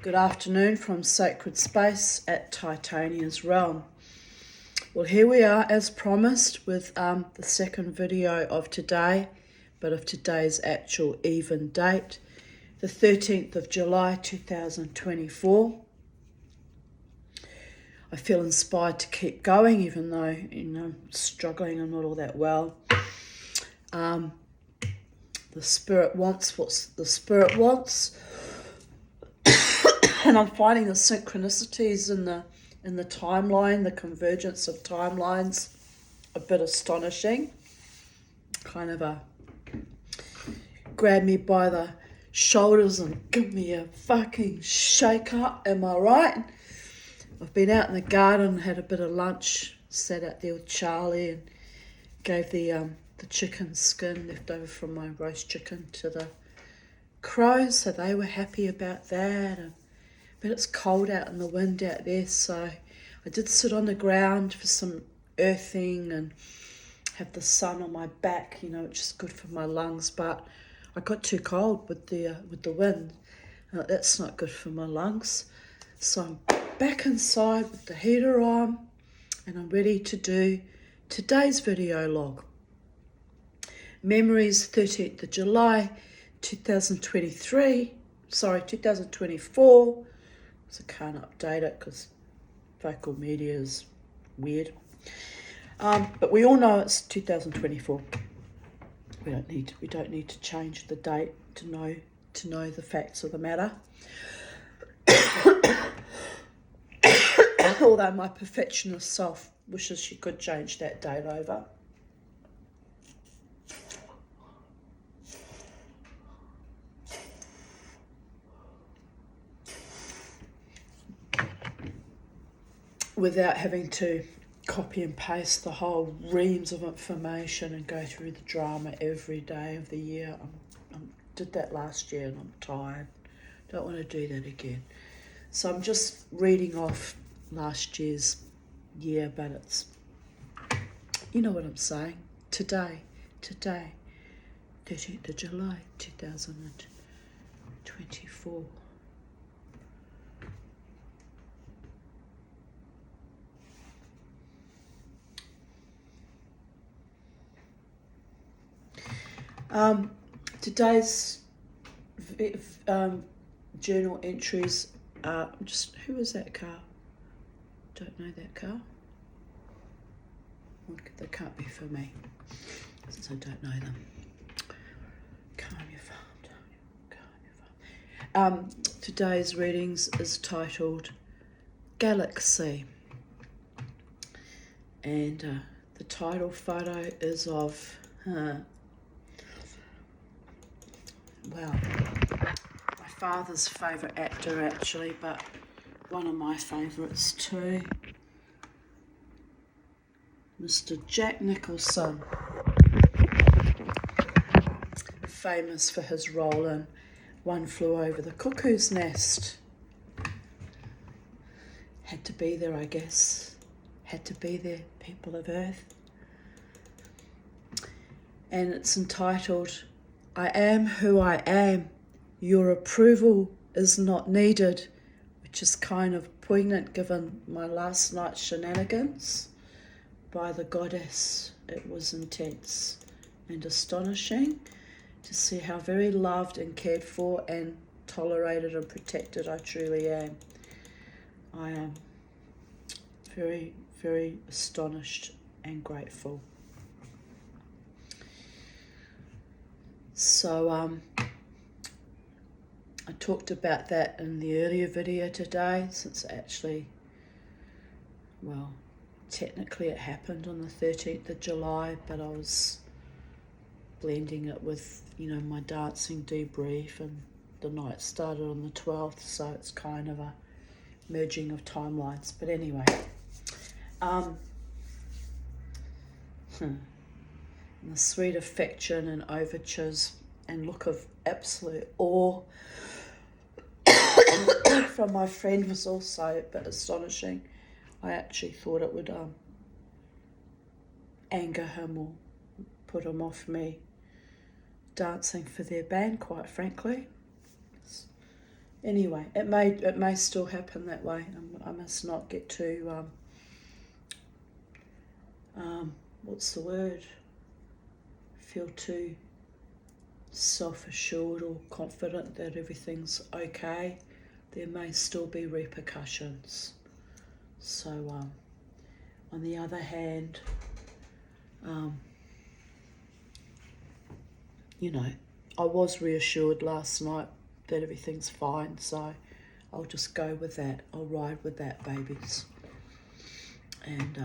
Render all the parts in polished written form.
Good afternoon from Sacred Space at Titania's Realm. Well, here we are as promised with the second video of today, but of today's actual even date, the 13th of July 2024. I feel inspired to keep going even though, I'm struggling and not all that well. The Spirit wants what the Spirit wants. And I'm finding the synchronicities in the timeline, the convergence of timelines, a bit astonishing. Kind of grab me by the shoulders and give me a fucking shake up. Am I right? I've been out in the garden, had a bit of lunch, sat out there with Charlie, and gave the chicken skin left over from my roast chicken to the crows, so they were happy about that. But it's cold out in the wind out there, so I did sit on the ground for some earthing and have the sun on my back, which is good for my lungs. But I got too cold with the wind. That's not good for my lungs. So I'm back inside with the heater on, and I'm ready to do today's video log. Memories 13th of July 2024. So I can't update it because vocal media is weird. But we all know it's 2024. We don't need to change the date to know the facts of the matter. Although my perfectionist self wishes she could change that date over. Without having to copy and paste the whole reams of information and go through the drama every day of the year. I did that last year and I'm tired. Don't want to do that again. So I'm just reading off last year's year, but it's, you know what I'm saying. Today, 13th of July 2024. Today's journal entries are just, who is that car? Don't know that car. That can't be for me, since I don't know them. Calm your farm. Today's readings is titled Galaxy, and the title photo is of my father's favourite actor actually, but one of my favourites too, Mr. Jack Nicholson, famous for his role in One Flew Over the Cuckoo's Nest. Had to be there, I guess. Had to be there, people of Earth. And it's entitled, I am who I am. Your approval is not needed, which is kind of poignant given my last night's shenanigans by the goddess. It was intense and astonishing to see how very loved and cared for and tolerated and protected I truly am. I am very, very astonished and grateful. So I talked about that in the earlier video today, since actually, technically it happened on the 13th of July, but I was blending it with, my dancing debrief, and the night started on the 12th, so it's kind of a merging of timelines. But anyway, and the sweet affection and overtures and look of absolute awe from my friend was also a bit astonishing. I actually thought it would anger him or put him off me dancing for their band, quite frankly. Anyway, it may still happen that way. I must not get too what's the word? Feel too self-assured or confident that everything's okay. There may still be repercussions. So on the other hand, you know, I was reassured last night that everything's fine, so I'll just go with that. I'll ride with that, babies. And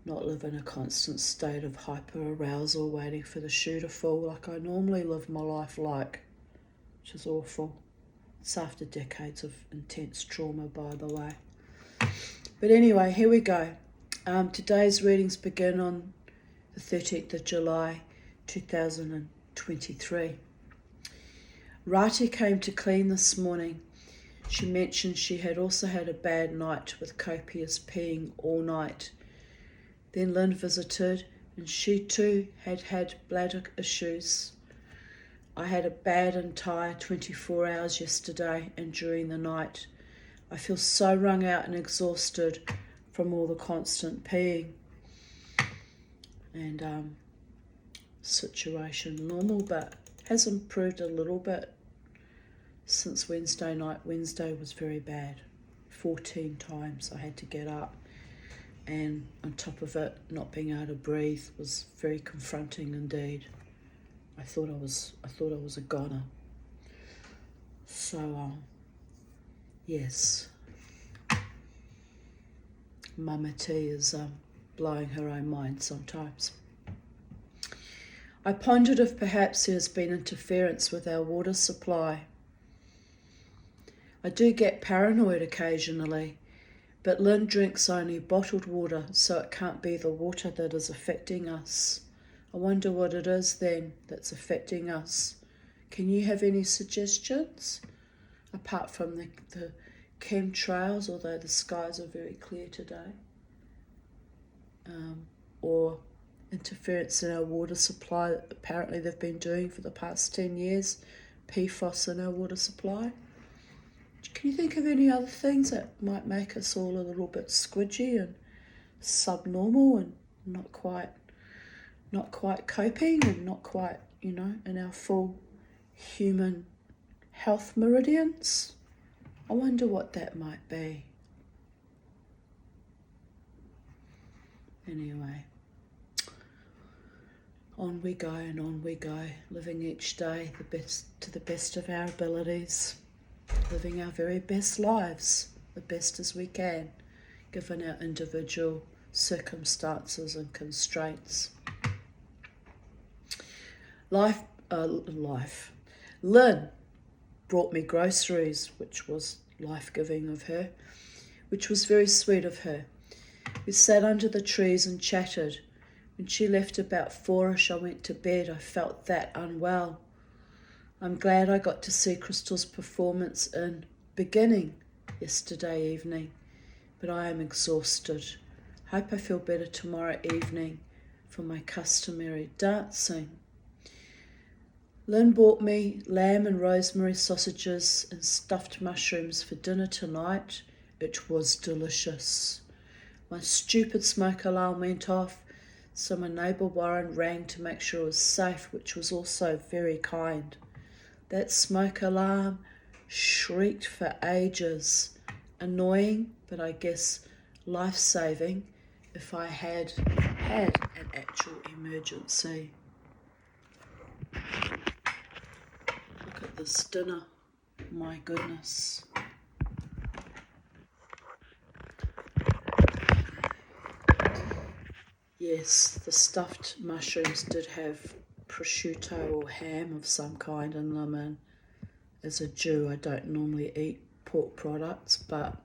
not live in a constant state of hyper-arousal waiting for the shoe to fall like I normally live my life like, which is awful. It's after decades of intense trauma, by the way. But anyway, here we go. Today's readings begin on the 13th of July, 2023. Rati came to clean this morning. She mentioned she had also had a bad night with copious peeing all night. Then Lynn visited, and she too had bladder issues. I had a bad and tired 24 hours yesterday and during the night. I feel so wrung out and exhausted from all the constant peeing. And situation normal, but has improved a little bit since Wednesday night. Wednesday was very bad. 14 times I had to get up. And on top of it, not being able to breathe was very confronting indeed. I thought I was a goner. So, yes, Mama T is blowing her own mind sometimes. I pondered if perhaps there has been interference with our water supply. I do get paranoid occasionally, but Lynn drinks only bottled water, so it can't be the water that is affecting us. I wonder what it is then that's affecting us. Can you have any suggestions? Apart from the chemtrails, although the skies are very clear today. Or interference in our water supply that apparently they've been doing for the past 10 years. PFOS in our water supply. Can you think of any other things that might make us all a little bit squidgy and subnormal and not quite coping and not quite, in our full human health meridians? I wonder what that might be. Anyway, on we go and on we go, living each day to the best of our abilities. Living our very best lives, the best as we can, given our individual circumstances and constraints. Lynn brought me groceries, which was life-giving of her, which was very sweet of her. We sat under the trees and chatted. When she left about 4ish, I went to bed. I felt that unwell. I'm glad I got to see Crystal's performance in Beginning yesterday evening, but I am exhausted. Hope I feel better tomorrow evening for my customary dancing. Lynn bought me lamb and rosemary sausages and stuffed mushrooms for dinner tonight. It was delicious. My stupid smoke alarm went off, so my neighbour Warren rang to make sure it was safe, which was also very kind. That smoke alarm shrieked for ages. Annoying, but I guess life-saving if I had an actual emergency. Look at this dinner. My goodness. Yes, the stuffed mushrooms did have prosciutto or ham of some kind in them, and as a Jew I don't normally eat pork products, but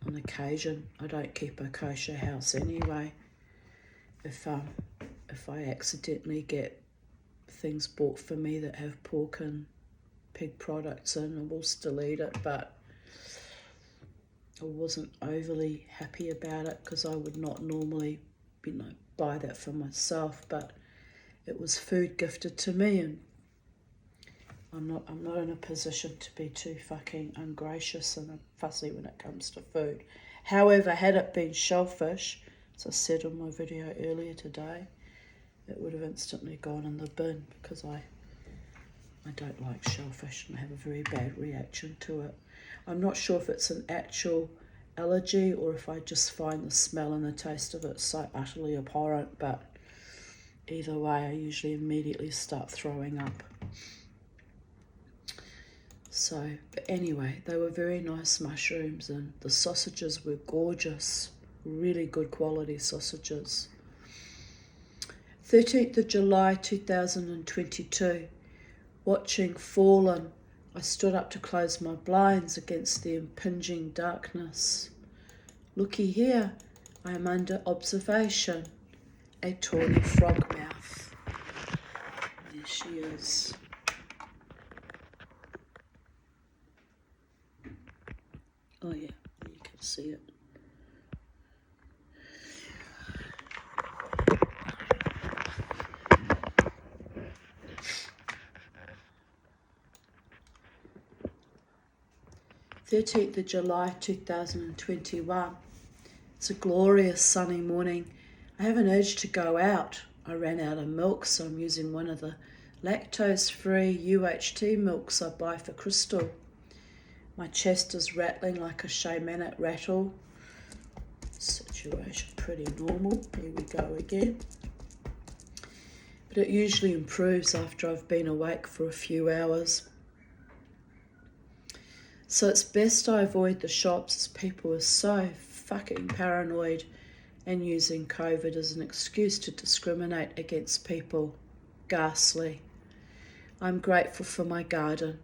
on occasion I don't keep a kosher house anyway. If I accidentally get things bought for me that have pork and pig products in, I will still eat it, but I wasn't overly happy about it because I would not normally buy that for myself, but it was food gifted to me, and I'm not in a position to be too fucking ungracious and fussy when it comes to food. However, had it been shellfish, as I said in my video earlier today, it would have instantly gone in the bin because I don't like shellfish and I have a very bad reaction to it. I'm not sure if it's an actual allergy or if I just find the smell and the taste of it so utterly abhorrent, but either way I usually immediately start throwing up. So, but anyway, they were very nice mushrooms and the sausages were gorgeous, really good quality sausages. 13th of July 2022, watching Fallen, I stood up to close my blinds against the impinging darkness. Looky here, I am under observation, a tawny frogmouth. There she is. Oh yeah, you can see it. "13th of July 2021. It's a glorious sunny morning. I have an urge to go out. I ran out of milk, so I'm using one of the lactose-free UHT milks I buy for Crystal. My chest is rattling like a shamanic rattle. Situation pretty normal. Here we go again. But it usually improves after I've been awake for a few hours. So it's best I avoid the shops as people are so fucking paranoid and using COVID as an excuse to discriminate against people. Ghastly. I'm grateful for my garden,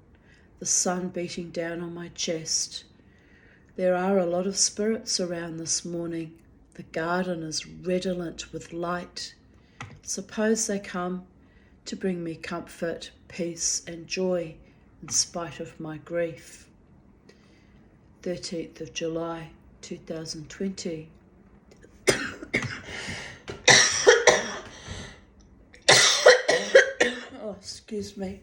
the sun beating down on my chest. There are a lot of spirits around this morning. The garden is redolent with light. Suppose they come to bring me comfort, peace and joy in spite of my grief. 13th of July 2020. Oh, excuse me.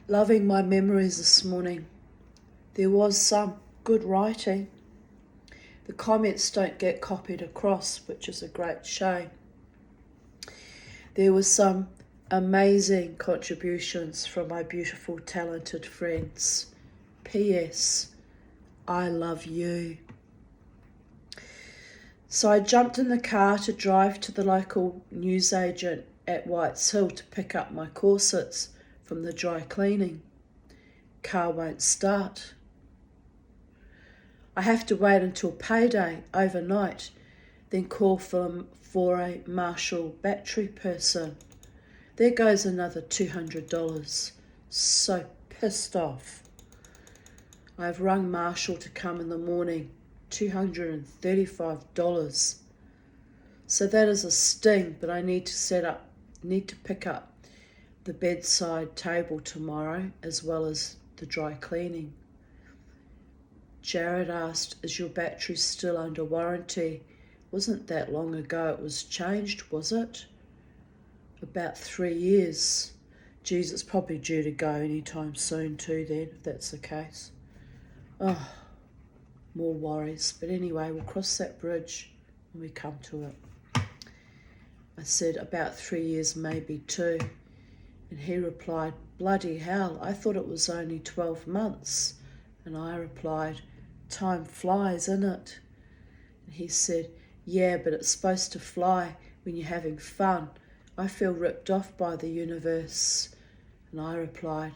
Loving my memories this morning. There was some good writing. The comments don't get copied across, which is a great shame. There was some amazing contributions from my beautiful, talented friends. P.S. I love you. So I jumped in the car to drive to the local newsagent at Whites Hill to pick up my corsets from the dry cleaning. Car won't start. I have to wait until payday overnight, then call for a Marshall battery person. There goes another $200. So pissed off. I've rung Marshall to come in the morning, $235. So that is a sting, but I need to pick up the bedside table tomorrow as well as the dry cleaning. Jared asked, is your battery still under warranty? Wasn't that long ago it was changed, was it? About 3 years. Geez, it's probably due to go anytime soon too then, if that's the case. Oh, more worries. But anyway, we'll cross that bridge when we come to it. I said about 3 years, maybe 2. And he replied, bloody hell, I thought it was only 12 months. And I replied, time flies, innit? And he said, yeah, but it's supposed to fly when you're having fun. I feel ripped off by the universe. And I replied,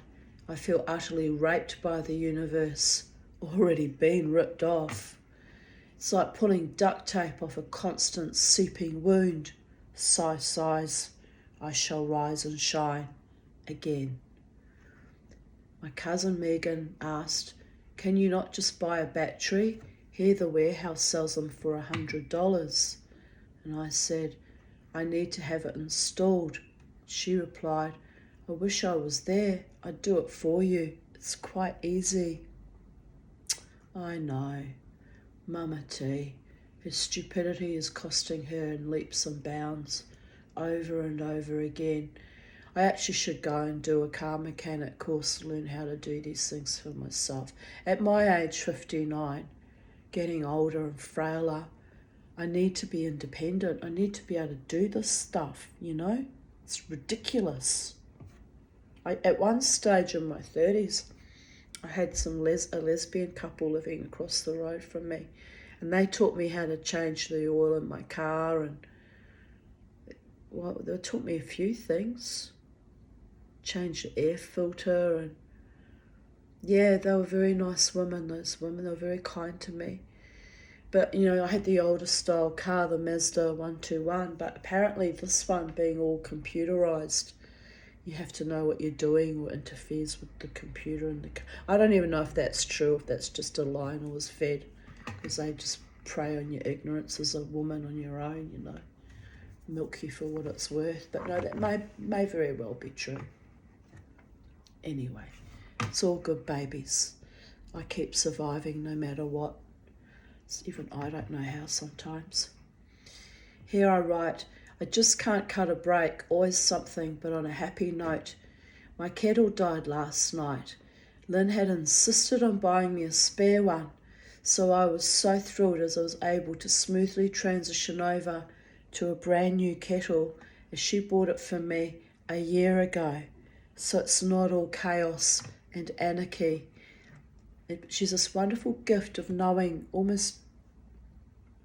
I feel utterly raped by the universe. Already been ripped off. It's like pulling duct tape off a constant seeping wound. Sigh, sighs, I shall rise and shine again. My cousin Megan asked, can you not just buy a battery? Here the warehouse sells them for $100. And I said, I need to have it installed. She replied, I wish I was there. I'd do it for you. It's quite easy. I know. Mama T. Her stupidity is costing her in leaps and bounds, over and over again. I actually should go and do a car mechanic course to learn how to do these things for myself. At my age, 59, getting older and frailer, I need to be independent. I need to be able to do this stuff, you know? It's ridiculous. At one stage in my 30s, I had a lesbian couple living across the road from me, and they taught me how to change the oil in my car, and they taught me a few things. Change the air filter, and yeah, they were very nice women, those women. They were very kind to me. But, you know, I had the older style car, the Mazda 121, but apparently this one being all computerised, you have to know what you're doing or interferes with the computer in the car. I don't even know if that's true, if that's just a line I was fed, because they just prey on your ignorance as a woman on your own, you know, milk you for what it's worth. But no, that may very well be true. Anyway, it's all good, babies. I keep surviving no matter what. Even I don't know how sometimes. Here I write, I just can't cut a break, always something, but on a happy note. My kettle died last night. Lynn had insisted on buying me a spare one, so I was so thrilled as I was able to smoothly transition over to a brand new kettle as she bought it for me a year ago, so it's not all chaos and anarchy. She's this wonderful gift of knowing almost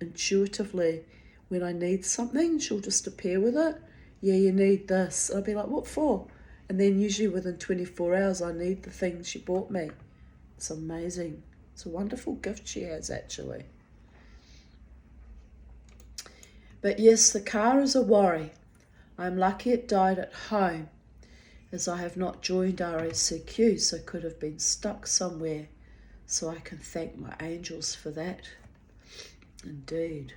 intuitively when I need something. She'll just appear with it. Yeah, you need this. I'll be like, what for? And then usually within 24 hours I need the thing she bought me. It's amazing. It's a wonderful gift she has, actually. But yes, the car is a worry. I'm lucky it died at home, as I have not joined RACQ, so could have been stuck somewhere. So I can thank my angels for that. Indeed.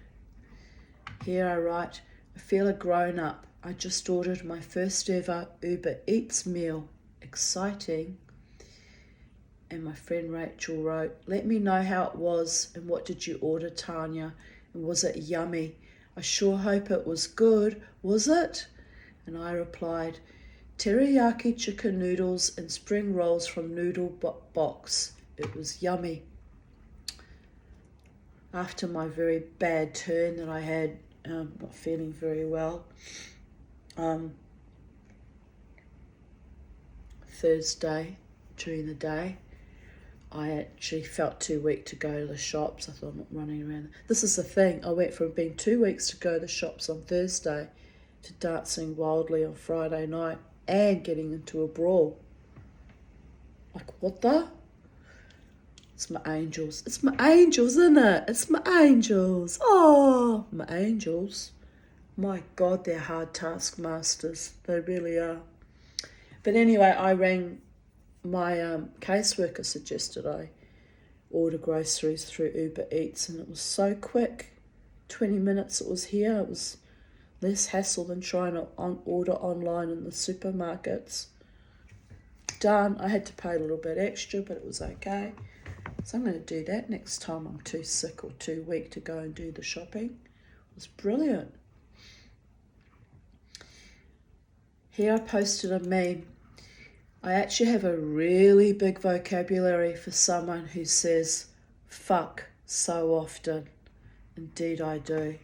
Here I write, I feel a grown-up. I just ordered my first ever Uber Eats meal. Exciting. And my friend Rachel wrote, let me know how it was and what did you order, Tanya? And was it yummy? I sure hope it was good. Was it? And I replied, teriyaki chicken noodles and spring rolls from Noodle Box. It was yummy. After my very bad turn that I had, not feeling very well, Thursday during the day, I actually felt too weak to go to the shops. I thought, I'm not running around. This is the thing. I went from being 2 weeks to go to the shops on Thursday to dancing wildly on Friday night and getting into a brawl. Like, what the? It's my angels. It's my angels, isn't it? It's my angels. Oh, my angels. My God, they're hard taskmasters. They really are. But anyway, I rang my caseworker, suggested I order groceries through Uber Eats, and it was so quick. 20 minutes it was here. It was less hassle than trying to order online in the supermarkets. Done. I had to pay a little bit extra, but it was okay. So I'm going to do that next time I'm too sick or too weak to go and do the shopping. It was brilliant. Here I posted a meme. I actually have a really big vocabulary for someone who says fuck so often. Indeed I do.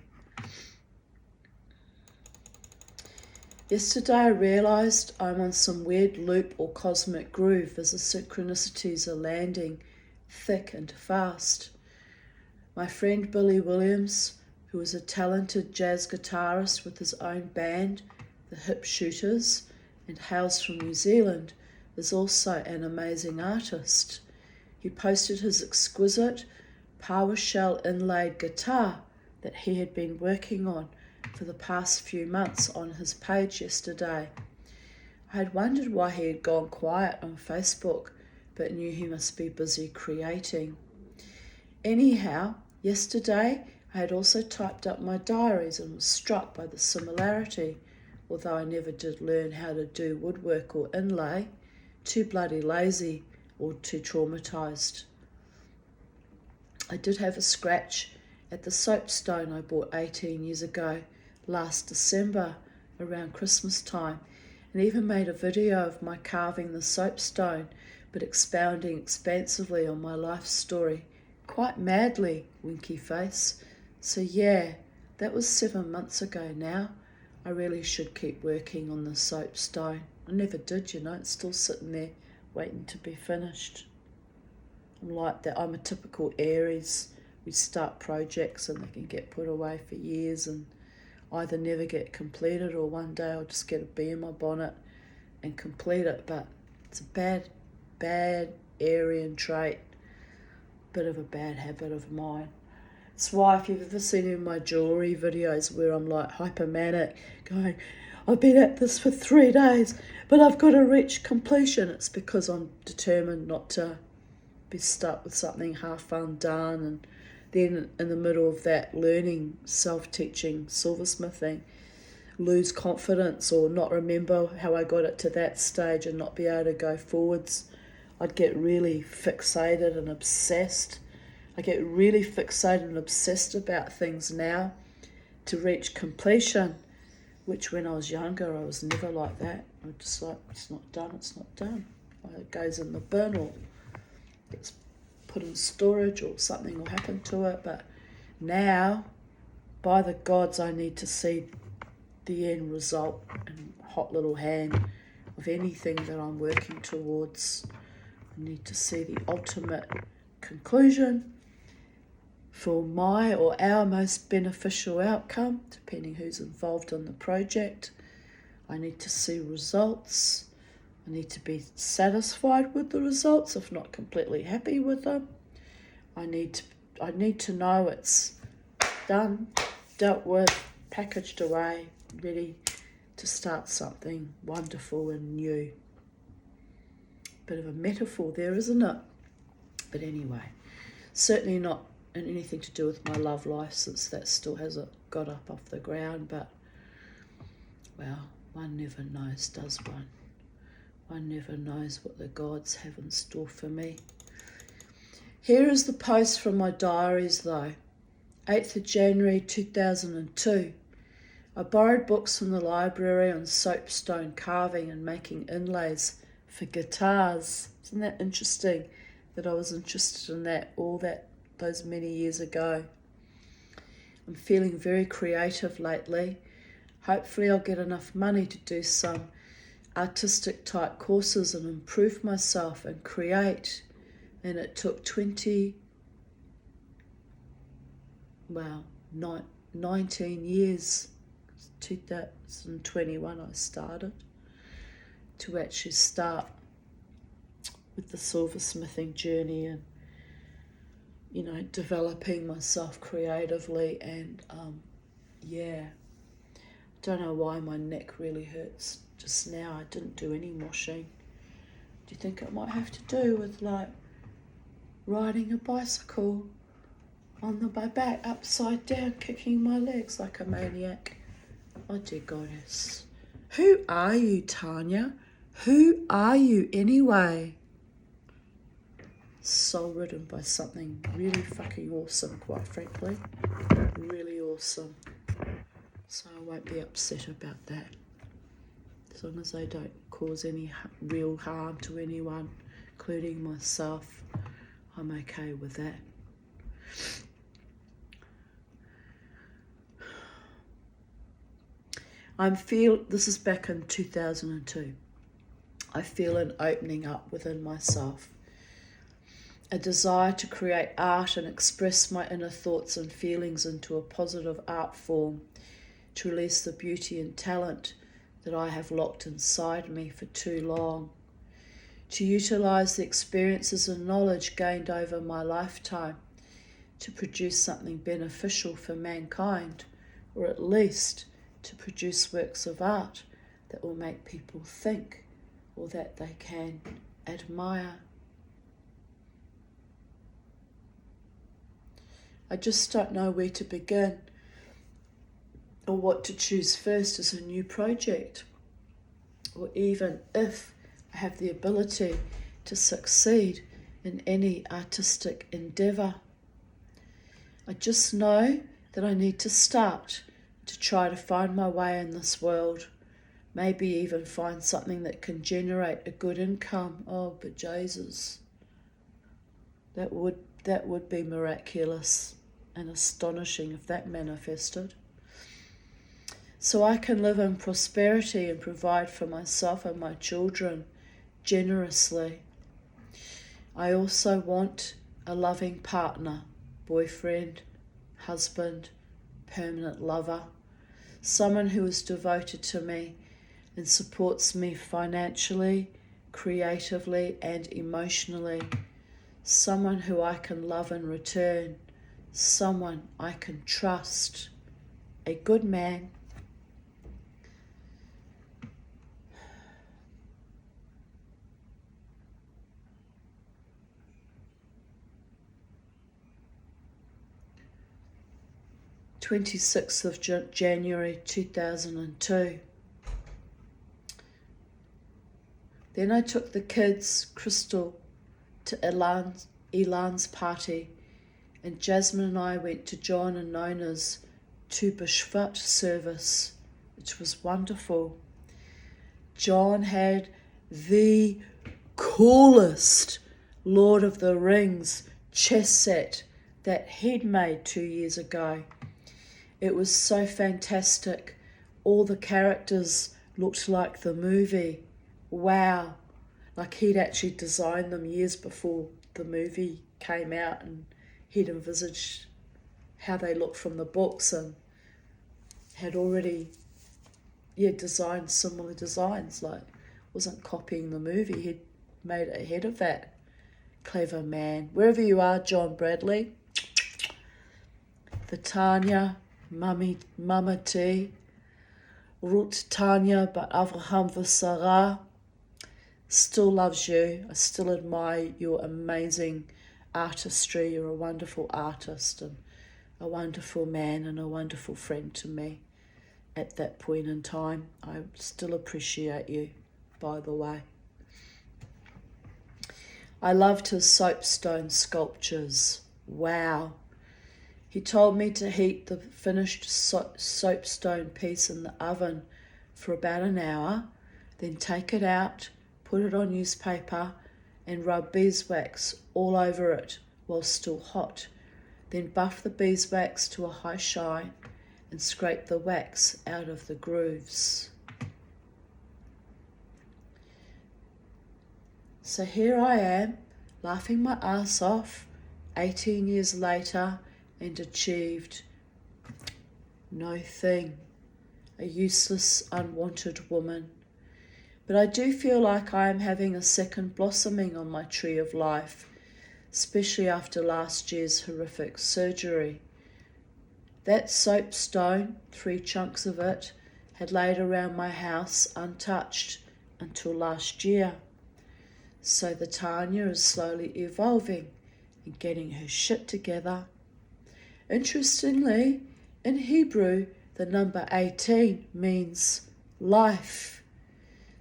Yesterday I realised I'm on some weird loop or cosmic groove as the synchronicities are landing thick and fast. My friend Billy Williams, who is a talented jazz guitarist with his own band, the Hip Shooters, and hails from New Zealand, is also an amazing artist. He posted his exquisite PowerShell inlaid guitar that he had been working on for the past few months on his page yesterday. I had wondered why he had gone quiet on Facebook, but knew he must be busy creating. Anyhow, yesterday I had also typed up my diaries and was struck by the similarity, although I never did learn how to do woodwork or inlay. Too bloody lazy. or too traumatised. I did have a scratch at the soapstone I bought 18 years ago, last December, around Christmas time, and even made a video of my carving the soapstone, but expounding expansively on my life story, quite madly, winky face. So yeah, that was 7 months ago now. I really should keep working on the soapstone. I never did, it's still sitting there waiting to be finished. I'm like that. I'm a typical Aries. We start projects and they can get put away for years and either never get completed, or one day I'll just get a bee in my bonnet and complete it. But it's a bad Arian trait, bit of a bad habit of mine. It's why if you've ever seen in my jewellery videos where I'm like hypermanic, going, I've been at this for 3 days, but I've got to reach completion. It's because I'm determined not to be stuck with something half undone, and then in the middle of that learning, self-teaching, silversmithing, lose confidence or not remember how I got it to that stage and not be able to go forwards. I'd get really fixated and obsessed. I get really fixated and obsessed about things now to reach completion, which when I was younger, I was never like that. I was just like, it's not done. It goes in the bin or gets put in storage or something will happen to it. But now, by the gods, I need to see the end result in hot little hand of anything that I'm working towards. I need to see the ultimate conclusion for my or our most beneficial outcome, depending who's involved in the project. I need to see results. I need to be satisfied with the results, if not completely happy with them. I need to know it's done, dealt with, packaged away, ready to start something wonderful and new. Bit of a metaphor there, isn't it? But anyway, certainly not anything to do with my love life, since that still hasn't got up off the ground. But, well, one never knows, does one? One never knows what the gods have in store for me. Here is the post from my diaries though. 8th of January 2002. I borrowed books from the library on soapstone carving and making inlays for guitars. Isn't that interesting that I was interested in that those many years ago? I'm feeling very creative lately. Hopefully I'll get enough money to do some artistic type courses and improve myself and create. And it took 19 years, 2021 I started, to actually start with the silversmithing journey and, developing myself creatively. And don't know why my neck really hurts just now. I didn't do any washing. Do you think it might have to do with riding a bicycle on my back upside down, kicking my legs like a maniac? Oh dear goddess. Who are you, Tanya? Who are you anyway? Soul ridden by something really fucking awesome, quite frankly. Really awesome. So I won't be upset about that. As long as they don't cause any real harm to anyone, including myself, I'm okay with that. This is back in 2002. I feel an opening up within myself. A desire to create art and express my inner thoughts and feelings into a positive art form, to release the beauty and talent that I have locked inside me for too long, to utilize the experiences and knowledge gained over my lifetime to produce something beneficial for mankind, or at least to produce works of art that will make people think or that they can admire. I just don't know where to begin or what to choose first as a new project, or even if I have the ability to succeed in any artistic endeavour. I just know that I need to start to try to find my way in this world. Maybe even find something that can generate a good income. Oh, but Jesus, that would be miraculous and astonishing if that manifested. So I can live in prosperity and provide for myself and my children generously. I also want a loving partner, boyfriend, husband, permanent lover, someone who is devoted to me and supports me financially, creatively, and emotionally. Someone who I can love in return. Someone I can trust. A good man. January 2002. Then I took the kids, Crystal, to Elan's party, and Jasmine and I went to John and Nona's Tu B'Shvat service, which was wonderful. John had the coolest Lord of the Rings chess set that he'd made 2 years ago. It was so fantastic. All the characters looked like the movie. Wow. Like he'd actually designed them years before the movie came out, and he'd envisaged how they looked from the books and had already designed similar designs. Like, wasn't copying the movie, he'd made it ahead of that. Clever man. Wherever you are, John Bradley. Vitania, Mama T, Ruth Tanya, but Avraham V'Sarah. Still loves you. I still admire your amazing artistry. You're a wonderful artist and a wonderful man and a wonderful friend to me at that point in time. I still appreciate you, by the way. I loved his soapstone sculptures. Wow. He told me to heat the finished soapstone piece in the oven for about an hour, then take it out, put it on newspaper and rub beeswax all over it while still hot. Then buff the beeswax to a high shine and scrape the wax out of the grooves. So here I am, laughing my ass off, 18 years later, and achieved no thing. A useless, unwanted woman. But I do feel like I am having a second blossoming on my tree of life, especially after last year's horrific surgery. That soapstone, 3 chunks of it, had laid around my house untouched until last year. So the Tanya is slowly evolving and getting her shit together. Interestingly, in Hebrew, the number 18 means life.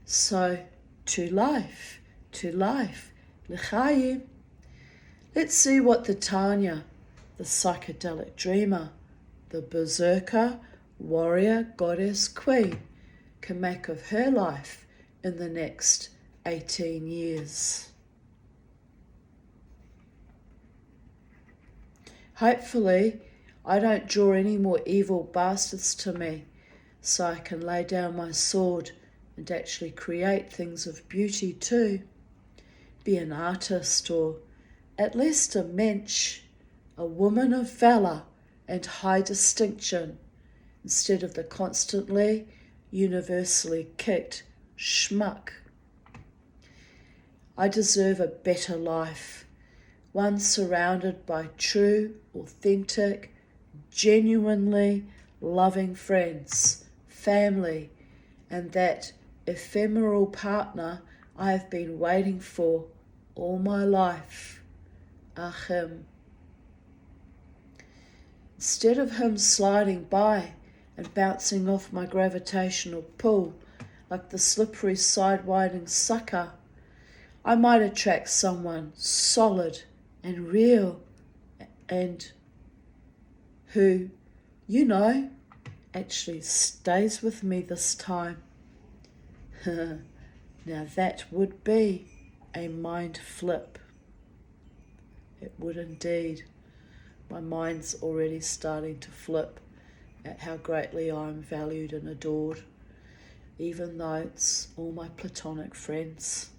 So, to life, l'chaim. Let's see what the Tanya, the psychedelic dreamer, the berserker, warrior, goddess, queen, can make of her life in the next 18 years. Hopefully, I don't draw any more evil bastards to me, so I can lay down my sword and actually create things of beauty too. Be an artist, or at least a mensch, a woman of valour and high distinction, instead of the constantly, universally kicked schmuck. I deserve a better life, one surrounded by true, authentic, genuinely loving friends, family, and that ephemeral partner I have been waiting for all my life, Achim. Instead of him sliding by and bouncing off my gravitational pull like the slippery sidewinding sucker, I might attract someone solid and real and who, actually stays with me this time. Now that would be a mind flip. It would indeed. My mind's already starting to flip at how greatly I'm valued and adored, even though it's all my platonic friends.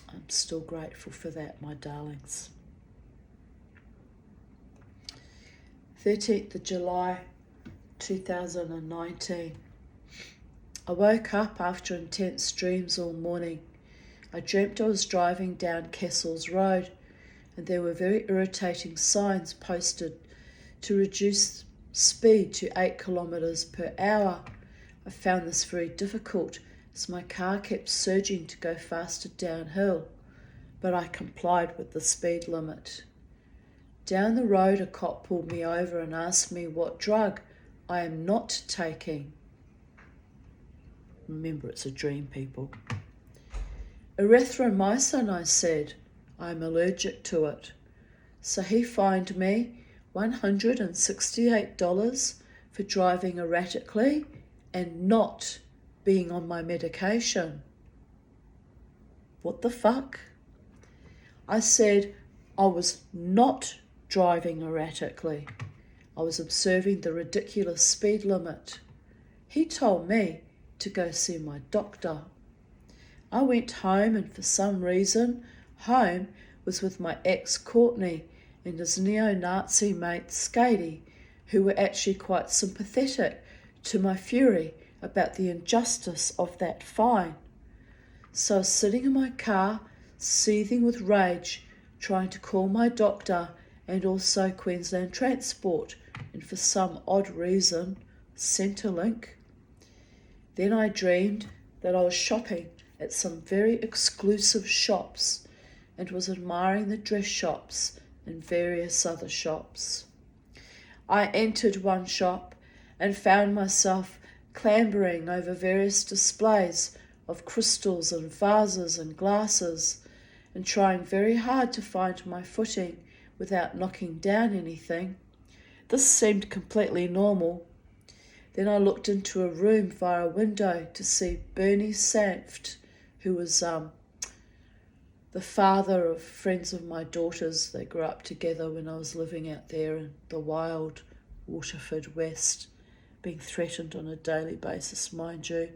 I'm still grateful for that, my darlings. 13th of July 2019. I woke up after intense dreams all morning. I dreamt I was driving down Castles Road and there were very irritating signs posted to reduce speed to 8 kilometres per hour. I found this very difficult as my car kept surging to go faster downhill, but I complied with the speed limit. Down the road, a cop pulled me over and asked me what drug I am not taking. Remember, it's a dream, people. Erythromycin, I said. I'm allergic to it. So he fined me $168 for driving erratically and not being on my medication. What the fuck? I said I was not driving erratically. I was observing the ridiculous speed limit. He told me to go see my doctor. I went home and for some reason, home was with my ex Courtney and his neo-Nazi mate Skady, who were actually quite sympathetic to my fury about the injustice of that fine. So I was sitting in my car, seething with rage, trying to call my doctor and also Queensland Transport, and for some odd reason, Centrelink. Then I dreamed that I was shopping at some very exclusive shops and was admiring the dress shops and various other shops. I entered one shop and found myself clambering over various displays of crystals and vases and glasses and trying very hard to find my footing without knocking down anything. This seemed completely normal. Then I looked into a room via a window to see Bernie Sanft, who was the father of friends of my daughters. They grew up together when I was living out there in the wild Waterford West, being threatened on a daily basis, mind you.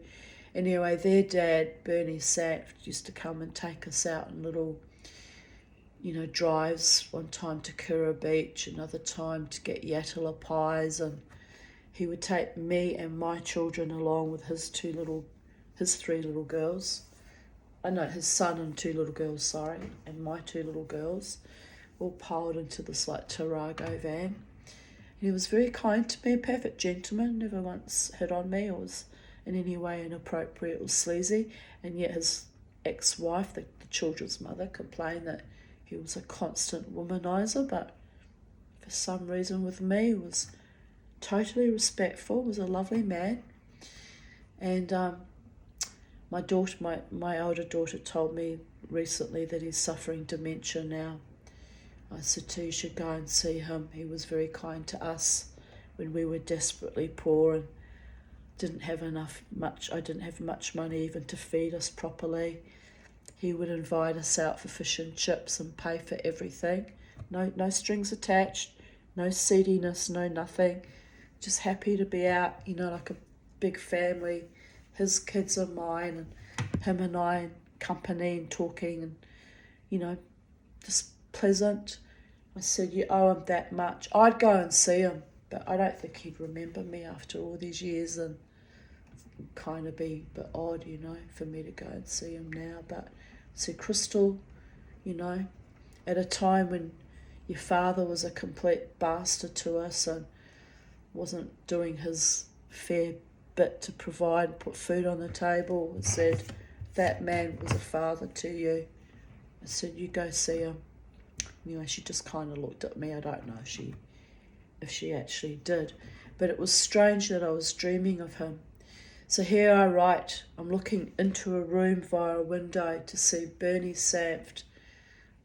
Anyway, their dad, Bernie Sanft, used to come and take us out on little, drives, one time to Kura Beach, another time to get Yatala pies, and he would take me and my children along with his 3 little girls. His son and 2 little girls, and my 2 little girls, all piled into this Tarago van. And he was very kind to me, a perfect gentleman, never once hit on me or was in any way inappropriate or sleazy, and yet his ex-wife, the children's mother, complained that he was a constant womanizer, but for some reason with me was totally respectful, was a lovely man. And my older daughter told me recently that he's suffering dementia now. I said to her, you should go and see him. He was very kind to us when we were desperately poor and I didn't have much money even to feed us properly. He would invite us out for fish and chips and pay for everything. No strings attached, no seediness, no nothing. Just happy to be out, like a big family. His kids are mine and him and I in company and talking and, just pleasant. I said, you owe him that much. I'd go and see him, but I don't think he'd remember me after all these years, and it'd kind of be a bit odd, for me to go and see him now. But I said, Crystal, at a time when your father was a complete bastard to us and wasn't doing his fair bit to provide and put food on the table, I said, that man was a father to you. I said, you go see him. Anyway, she just kind of looked at me. I don't know if she actually did. But it was strange that I was dreaming of him. So here I write, I'm looking into a room via a window to see Bernie Saft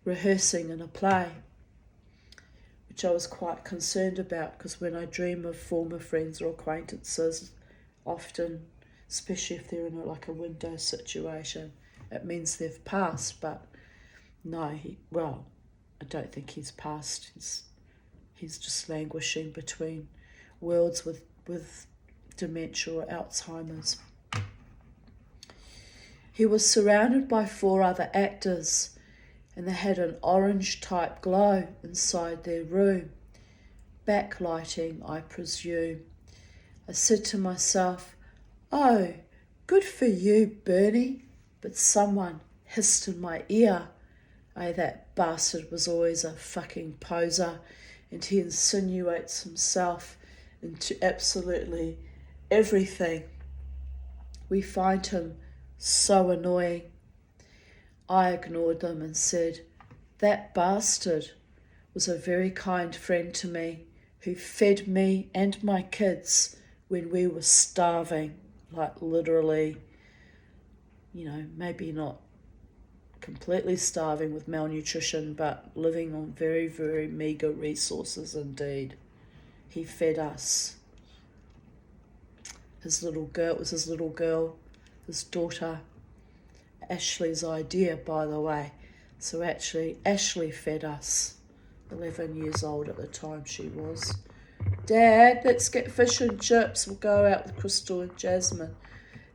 rehearsing in a play, which I was quite concerned about because when I dream of former friends or acquaintances, often, especially if they're in like a window situation, it means they've passed. But no, I don't think he's passed. He's just languishing between worlds with dementia or Alzheimer's. He was surrounded by 4 other actors, and they had an orange-type glow inside their room. Backlighting, I presume. I said to myself, "Oh, good for you, Bernie," but someone hissed in my ear, that bastard was always a fucking poser, and he insinuates himself into absolutely everything. We find him so annoying." I ignored them and said, "That bastard was a very kind friend to me who fed me and my kids when we were starving, like literally, maybe not completely starving with malnutrition, but living on very, very meagre resources indeed. He fed us." It was his little girl, his daughter, Ashley's idea, by the way. So actually, Ashley fed us. 11 years old at the time she was. "Dad, let's get fish and chips. We'll go out with Crystal and Jasmine.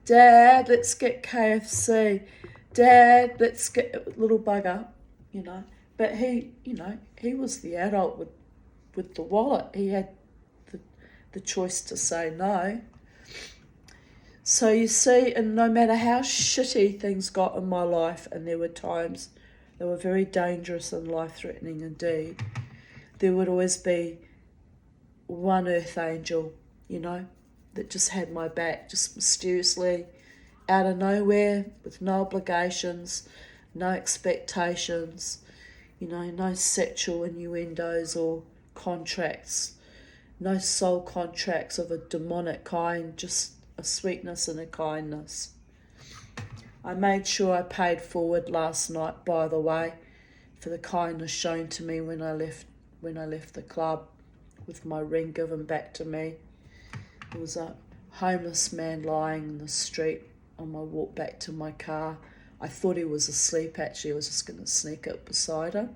Dad, let's get KFC. Dad, let's get..." Little bugger, But he was the adult with the wallet. He had the choice to say no. So you see, and no matter how shitty things got in my life, and there were times they were very dangerous and life-threatening indeed, there would always be one earth angel, that just had my back, just mysteriously, out of nowhere, with no obligations, no expectations, no sexual innuendos or contracts, no soul contracts of a demonic kind, just a sweetness and a kindness. I made sure I paid forward last night, by the way, for the kindness shown to me when I left the club, with my ring given back to me. There was a homeless man lying in the street on my walk back to my car. I thought he was asleep, actually. I was just going to sneak up beside him.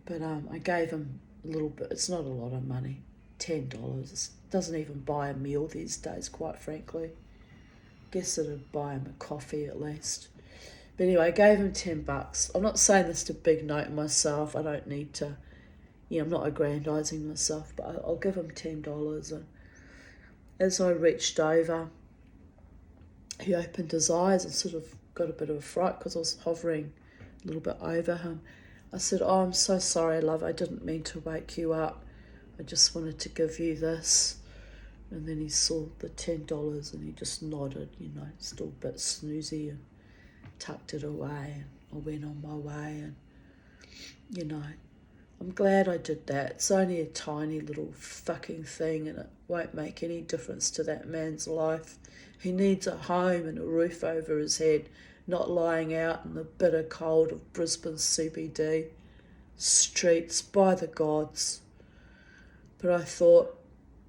But I gave him a little bit. It's not a lot of money, $10. Doesn't even buy a meal these days, quite frankly. Guess it'd buy him a coffee at least. But anyway, I gave him $10. I'm not saying this to big note myself. I don't need to, I'm not aggrandising myself, but I'll give him $10. And as I reached over, he opened his eyes and sort of got a bit of a fright because I was hovering a little bit over him. I said, "Oh, I'm so sorry, love. I didn't mean to wake you up. I just wanted to give you this." And then he saw the $10 and he just nodded, still a bit snoozy, and tucked it away. And I went on my way, and, I'm glad I did that. It's only a tiny little fucking thing, and it won't make any difference to that man's life. He needs a home and a roof over his head, not lying out in the bitter cold of Brisbane CBD streets, by the gods. But I thought,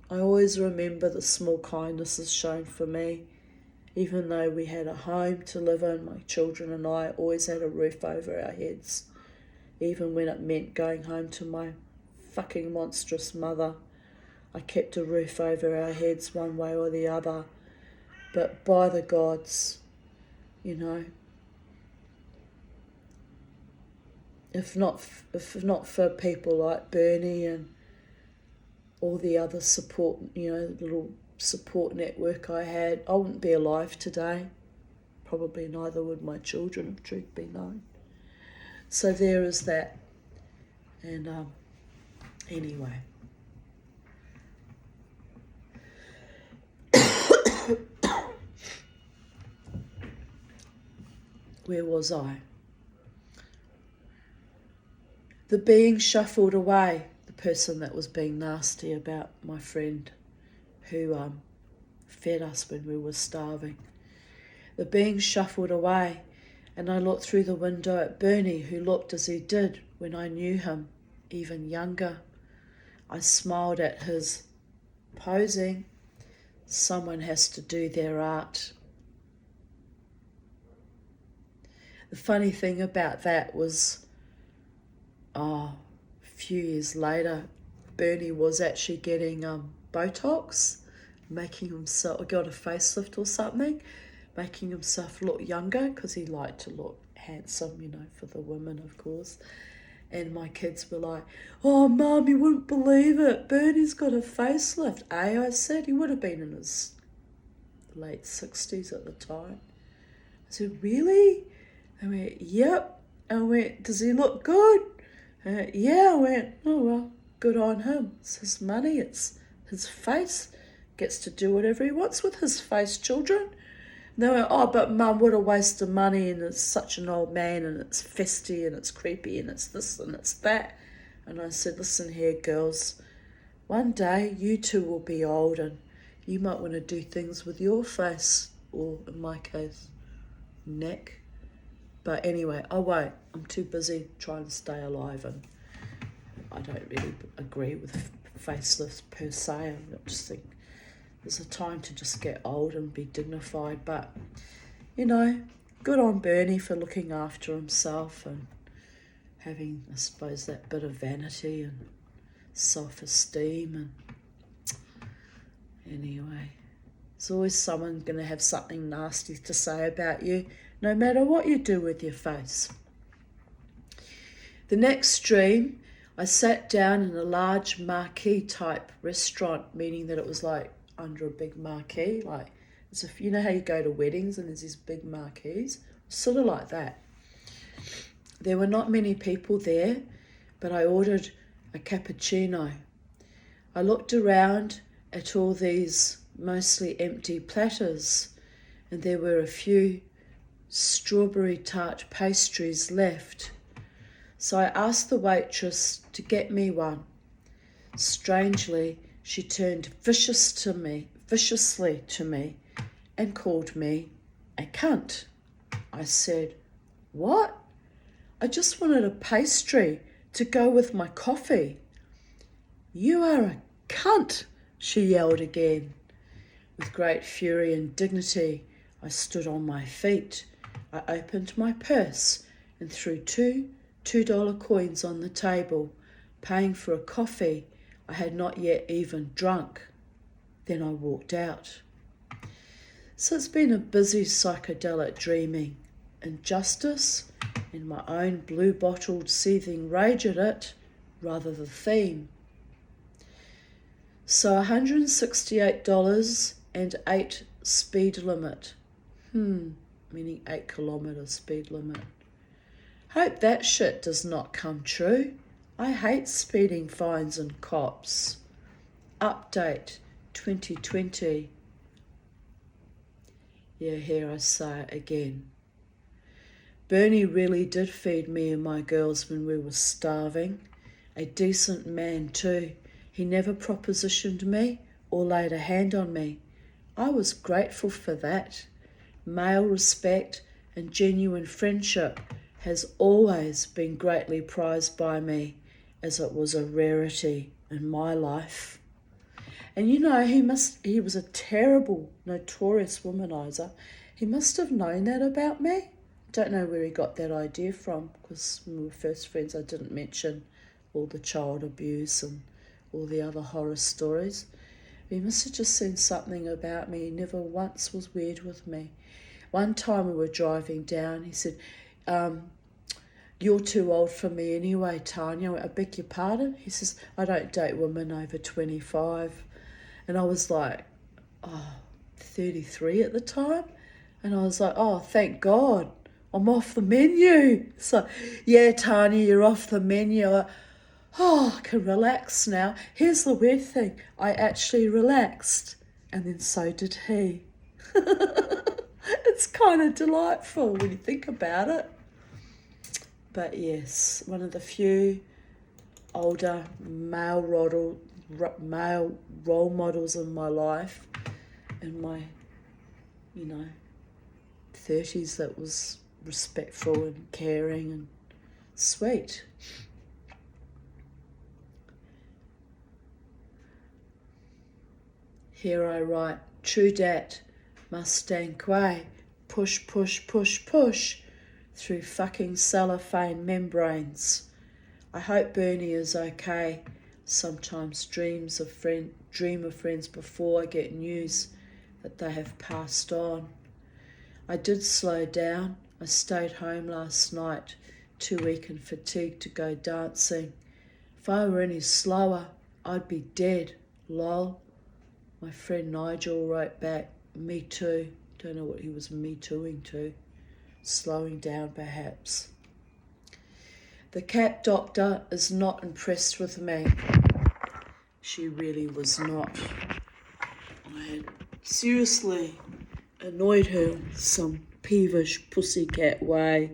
I always remember the small kindnesses shown for me. Even though we had a home to live in, my children and I always had a roof over our heads. Even when it meant going home to my fucking monstrous mother, I kept a roof over our heads one way or the other. But by the gods, if not for people like Bernie and all the other support, little support network I had, I wouldn't be alive today. Probably neither would my children, if truth be known. So there is that. And anyway. Where was I? The being shuffled away, the person that was being nasty about my friend who fed us when we were starving. The beings shuffled away, and I looked through the window at Bernie, who looked as he did when I knew him, even younger. I smiled at his posing. Someone has to do their art. The funny thing about that was, a few years later, Bernie was actually getting Botox, making himself, got a facelift or something, making himself look younger because he liked to look handsome, for the women, of course. And my kids were like, "Oh, Mum, you wouldn't believe it. Bernie's got a facelift." I said, he would have been in his late 60s at the time. I said, "Really?" I went, "Yep." I went, "Does he look good?" Yeah. I went, "Oh, well, good on him. It's his money. It's his face. Gets to do whatever he wants with his face, children." And they went, "Oh, but Mum, what a waste of money, and it's such an old man, and it's festy, and it's creepy, and it's this, and it's that." And I said, "Listen here, girls. One day you two will be old, and you might want to do things with your face, or in my case, neck. But anyway, I won't. I'm too busy trying to stay alive, and I don't really agree with facelifts per se. I just think there's a time to just get old and be dignified. But, good on Bernie for looking after himself and having, I suppose, that bit of vanity and self-esteem. And anyway, there's always someone going to have something nasty to say about you, no matter what you do with your face. The next dream, I sat down in a large marquee type restaurant, meaning that it was like under a big marquee, like as if, how you go to weddings and there's these big marquees, sort of like that. There were not many people there, but I ordered a cappuccino. I looked around at all these mostly empty platters, and there were a few strawberry tart pastries left. So I asked the waitress to get me one. Strangely, she turned viciously to me and called me a cunt. I said, "What?" "I just wanted a pastry to go with my coffee." "You are a cunt," she yelled again. With great fury and dignity, I stood on my feet. I opened my purse and threw two $2 coins on the table, paying for a coffee I had not yet even drunk. Then I walked out. So it's been a busy psychedelic dreaming. Injustice and my own blue-bottled seething rage at it, rather the theme. So $168 and 8 speed limit. Meaning 8 kilometre speed limit. Hope that shit does not come true. I hate speeding fines and cops. Update 2020. Yeah, here I say it again. Bernie really did feed me and my girls when we were starving. A decent man too. He never propositioned me or laid a hand on me. I was grateful for that. Male respect and genuine friendship has always been greatly prized by me, as it was a rarity in my life. And he was a terrible, notorious womanizer. He must have known that about me. Don't know where he got that idea from, because when we were first friends I didn't mention all the child abuse and all the other horror stories. He must have just seen something about me. He never once was weird with me. One time we were driving down, he said, "You're too old for me anyway, Tanya." I went, "I beg your pardon?" He says, "I don't date women over 25. And I was like, 33 at the time. And I was like, "Oh, thank God, I'm off the menu." So, "Yeah, Tanya, you're off the menu." I can relax now. Here's the weird thing. I actually relaxed. And then so did he. It's kind of delightful when you think about it. But yes, one of the few older male role models in my life. in my, 30s that was respectful and caring and sweet. Here I write, true dat, Mustang Quay, push, push, push, push, through fucking cellophane membranes. I hope Bernie is okay. Sometimes dream of friends before I get news that they have passed on. I did slow down. I stayed home last night, too weak and fatigued to go dancing. If I were any slower, I'd be dead. Lol. My friend Nigel wrote back, me too. Don't know what he was me tooing to. Slowing down perhaps. The cat doctor is not impressed with me. She really was not. I had seriously annoyed her in some peevish pussycat way.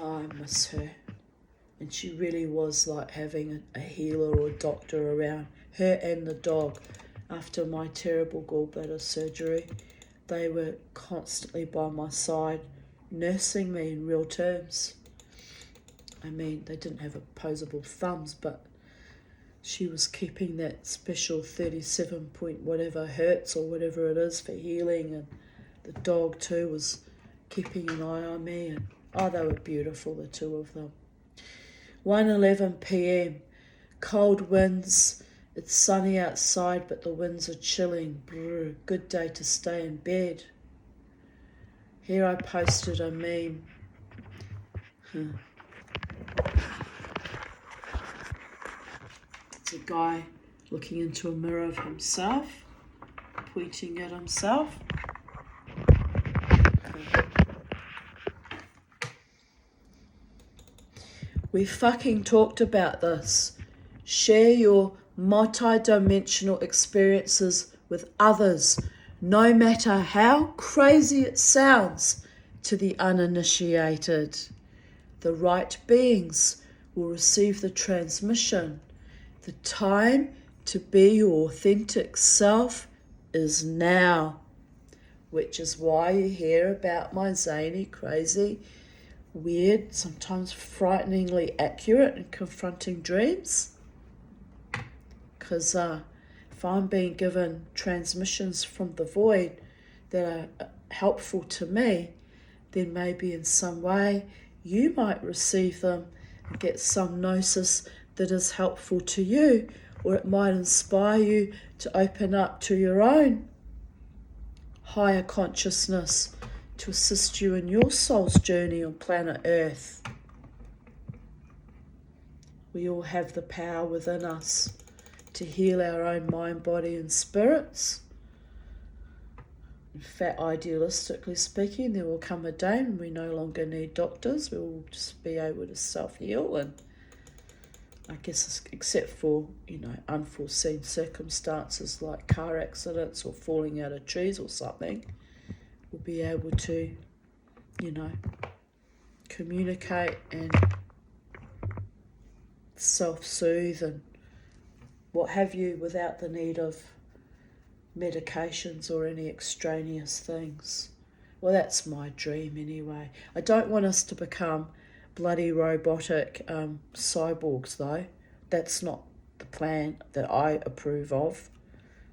I miss her. And she really was like having a healer or a doctor around her and the dog. After my terrible gallbladder surgery, they were constantly by my side, nursing me in real terms. I mean, they didn't have opposable thumbs, but she was keeping that special 37 point whatever hertz or whatever it is for healing, and the dog too was keeping an eye on me, and they were beautiful, the two of them. 1:11 p.m, cold winds. It's sunny outside, but the winds are chilling. Brr, good day to stay in bed. Here I posted a meme. It's a guy looking into a mirror of himself, pointing at himself. We fucking talked about this. Share your multi-dimensional experiences with others, no matter how crazy it sounds to the uninitiated. The right beings will receive the transmission. The time to be your authentic self is now, which is why you hear about my zany, crazy, weird, sometimes frighteningly accurate and confronting dreams. Because if I'm being given transmissions from the void that are helpful to me, then maybe in some way you might receive them and get some gnosis that is helpful to you, or it might inspire you to open up to your own higher consciousness to assist you in your soul's journey on planet Earth. We all have the power within us to heal our own mind, body and spirits. In fact, idealistically speaking, there will come a day when we no longer need doctors. We will just be able to self-heal, and I guess except for, unforeseen circumstances like car accidents or falling out of trees or something, we'll be able to, communicate and self-soothe and what have you without the need of medications or any extraneous things. Well, that's my dream anyway. I don't want us to become bloody robotic cyborgs though. That's not the plan that I approve of.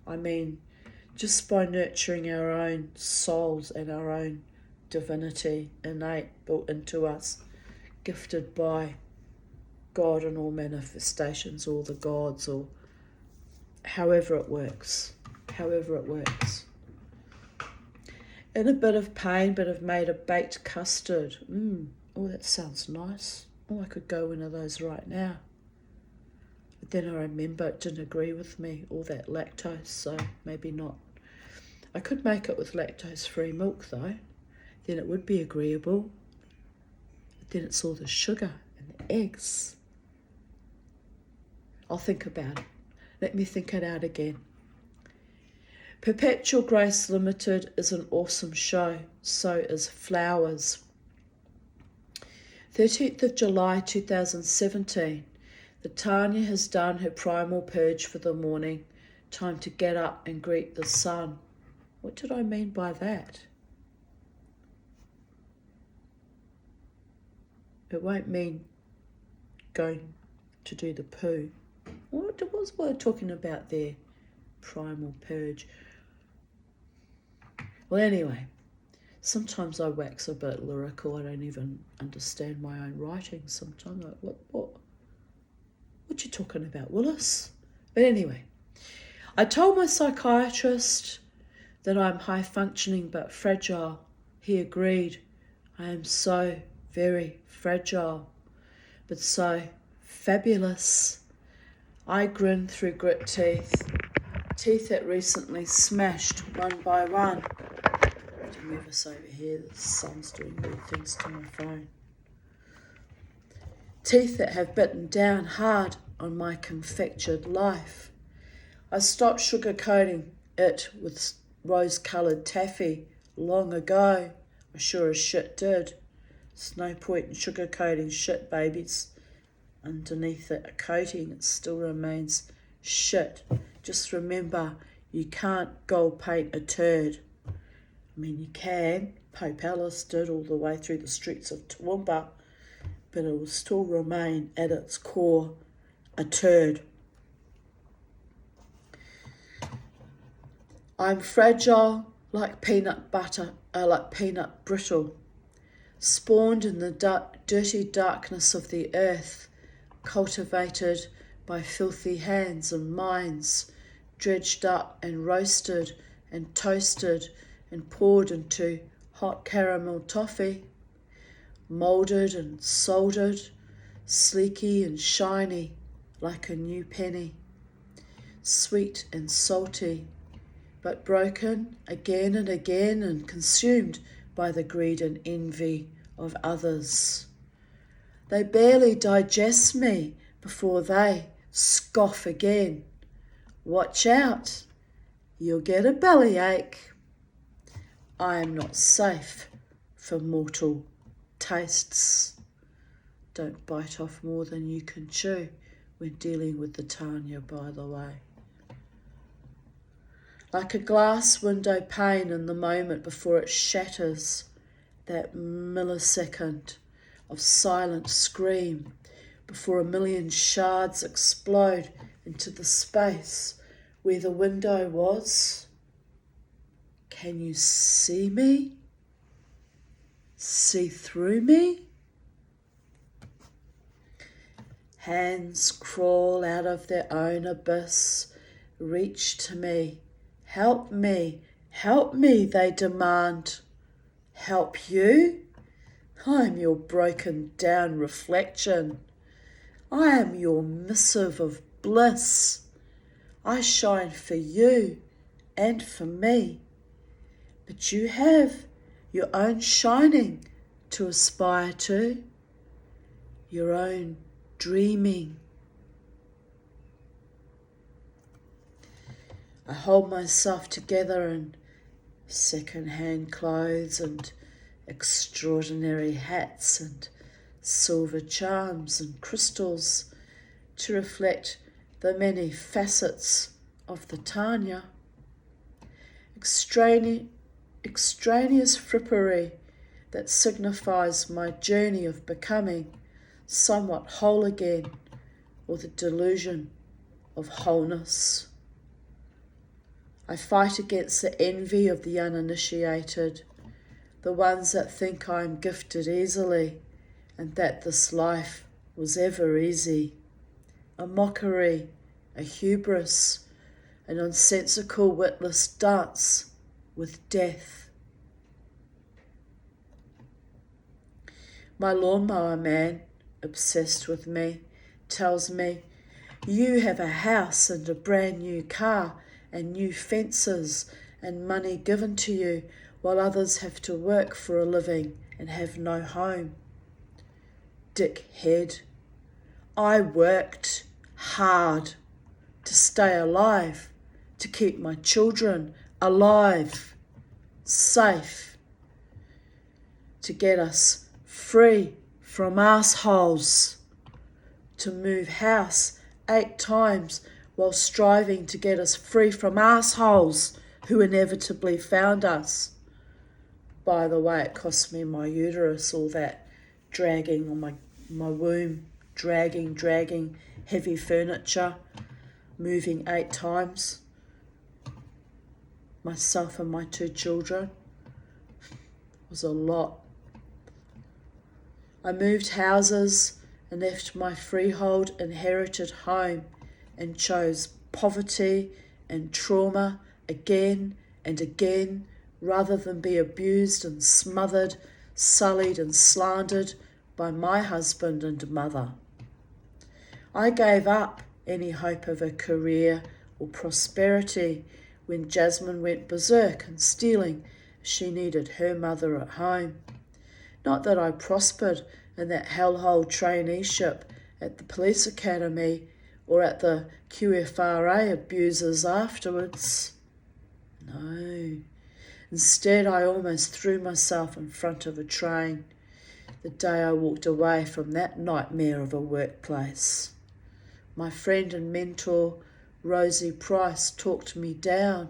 I mean, just by nurturing our own souls and our own divinity innate, built into us, gifted by God and all manifestations, all the gods, or however it works. In a bit of pain, but I've made a baked custard. Oh, that sounds nice. Oh, I could go one of those right now. But then I remember it didn't agree with me, all that lactose, so maybe not. I could make it with lactose-free milk though. Then it would be agreeable. But then it's all the sugar and the eggs. I'll think about it. Let me think it out again. Perpetual Grace Limited is an awesome show. So is Flowers. 13th of July 2017. The Tanya has done her primal purge for the morning. Time to get up and greet the sun. What did I mean by that? It won't mean going to do the poo. What was I talking about there? Primal purge. Well, anyway, sometimes I wax a bit lyrical. I don't even understand my own writing sometimes. Like, what you talking about, Willis? But anyway, I told my psychiatrist that I'm high functioning but fragile. He agreed. I am so very fragile, but so fabulous. I grin through grit teeth that recently smashed one by one. To move us over here, the sun's doing weird things to my phone. Teeth that have bitten down hard on my confectured life. I stopped sugarcoating it with rose-coloured taffy long ago. I sure as shit did. There's no point in sugarcoating shit, babies. Underneath a coating, it still remains shit. Just remember, you can't gold paint a turd. I mean, you can. Pope Alice did all the way through the streets of Toowoomba, but it will still remain at its core a turd. I'm fragile like peanut butter, like peanut brittle, spawned in the dirty darkness of the earth, cultivated by filthy hands and minds, dredged up and roasted and toasted and poured into hot caramel toffee, moulded and soldered, sleeky and shiny like a new penny, sweet and salty, but broken again and again and consumed by the greed and envy of others. They barely digest me before they scoff again. Watch out, you'll get a bellyache. I am not safe for mortal tastes. Don't bite off more than you can chew when dealing with the Tanya, by the way. Like a glass window pane in the moment before it shatters, that millisecond of silent scream before a million shards explode into the space where the window was. Can you see me? See through me? Hands crawl out of their own abyss, reach to me. Help me, they demand. Help you? I am your broken down reflection. I am your missive of bliss. I shine for you and for me. But you have your own shining to aspire to, your own dreaming. I hold myself together in second-hand clothes and extraordinary hats and silver charms and crystals to reflect the many facets of the Tanya. Extraneous frippery that signifies my journey of becoming somewhat whole again, or the delusion of wholeness. I fight against the envy of the uninitiated, the ones that think I am gifted easily and that this life was ever easy. A mockery, a hubris, a nonsensical witless dance with death. My lawnmower man, obsessed with me, tells me, you have a house and a brand new car and new fences and money given to you while others have to work for a living and have no home. Dickhead, I worked hard to stay alive, to keep my children alive, safe, to get us free from assholes to move house 8 times while striving to get us free from assholes who inevitably found us. By the way, it cost me my uterus, all that dragging on my womb, dragging heavy furniture, moving 8 times. Myself and my 2 children. It was a lot. I moved houses and left my freehold inherited home and chose poverty and trauma again and again rather than be abused and smothered, sullied and slandered by my husband and mother. I gave up any hope of a career or prosperity when Jasmine went berserk and stealing. She needed her mother at home. Not that I prospered in that hellhole traineeship at the police academy or at the QFRA abusers afterwards. No. Instead, I almost threw myself in front of a train the day I walked away from that nightmare of a workplace. My friend and mentor, Rosie Price, talked me down.